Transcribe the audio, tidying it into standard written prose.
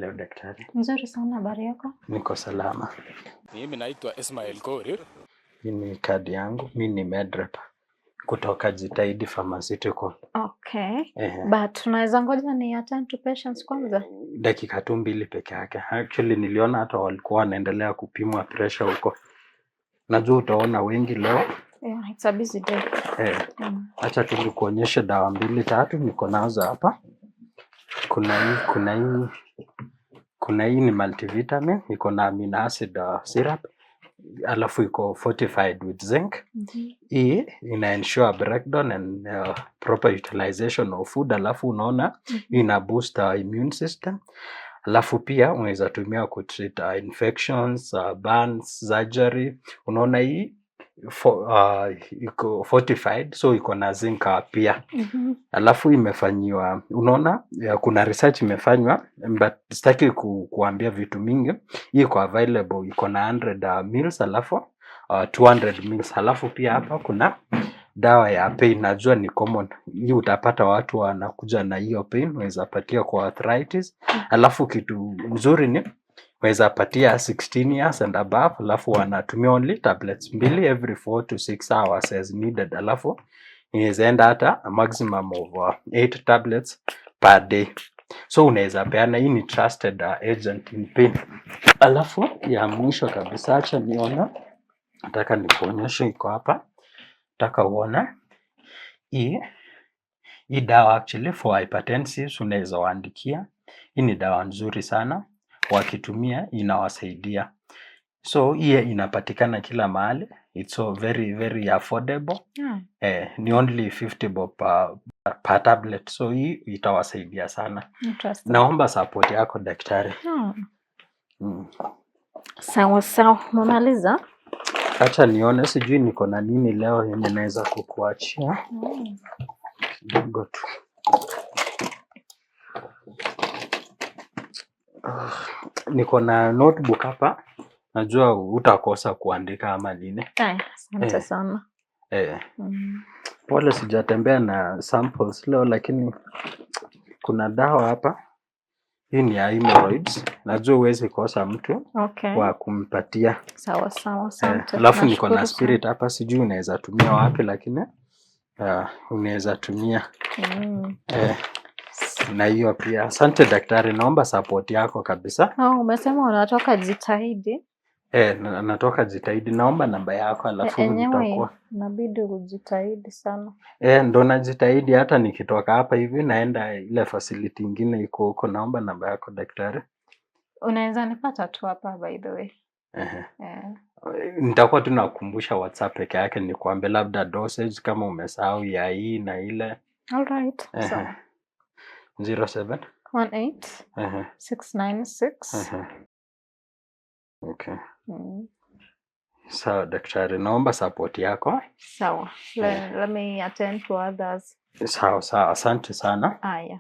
leo daktari? Nzuri sana, habari yako? Niko salama. Mimi naitwa Ismail Korir. Hii ni kadi yangu, mimi ni medrep kutoka Jitahidi Pharmaceutical. Okay. But tunaweza ngoja ni attend to patients kwanza? Dakika 2 peke yake. Actually niliona hata walikuwa wanaendelea kupimwa pressure huko. Najua utaona wengi leo. Yeah, it's a busy day. Acha tu nikuonyeshe dawa 2-3 niko nazo hapa. Kuna hii ni multivitamin, iko na amino acid syrup, alafu iko fortified with zinc. Hii ina ensure breakdown and proper utilization of food. Alafu unaona ina boost immune system. Alafu pia unaweza tumia ku treat infections, burns, surgery. Unaona hii iko fortified, so iko na zinc pia. Alafu imefanywa, unaona kuna research imefanywa, but sitaki kuambia vitu mingi. Hii iko available, iko na 100 mils, alafu 200 mils. Alafu pia hapa kuna dawa ya pain, najua ni common. Hii utapata watu wanakuja na hiyo pain, unaweza patia kwa arthritis. Alafu kitu nzuri ni unaweza patia 16 years and above, alafu wanatumia only tablets 2 every 4 to 6 hours as needed. Alafu inaweza enda hata a maximum of 8 tablets per day. So unaweza peana, hii ni trusted agent in pain. Alafu ya mwisho kabisa, acha niona, nataka nikuonyeshe, iko hapa. Nataka uona hii dawa actually for hypertensive, unaweza waandikia. Hii ni dawa nzuri sana, wakitumia inawasaidia. So hii inapatikana kila mahali. It's so very very affordable. Ni only 50 bob per tablet. So hii itawasaidia sana. Naomba support yako daktari. Sawa sawa, umemaliza? Acha nione, sijui niko na nini leo yenye naweza kukuachia. Kidogo tu. Niko na notebook hapa. Najua utakosa kuandika ama nini. Asante sana. Pole sijatembea na samples leo, lakini kuna dawa hapa. Hii ni ya hemorrhoids. Najua huwezi kosa mtu wa kumpatia. Sawa sawa, asante. Alafu niko na spirit hapa, sijui unaweza tumia wapi, lakini unaweza tumia na hiyo pia. Asante daktari, naomba support yako kabisa. Umesema unatoka Jitahidi? Natoka Jitahidi, naomba namba yako, alafu nitakuwa. Inabidi ujitahidi sana. Ndo najitahidi, hata nikitoka hapa hivi naenda ile facility nyingine iko huko. Naomba namba yako daktari. Unaweza nipata tu hapa by the way. Nitakuwa tu nakukumbusha WhatsApp peke yake, nikwambie labda dosage kama umesahau ya hii na ile. Alright. So 07 18 696. Okay. Sawa daktari, naomba support yako. Sawa. Let me attend to others. Sawa, asante sana. Aya.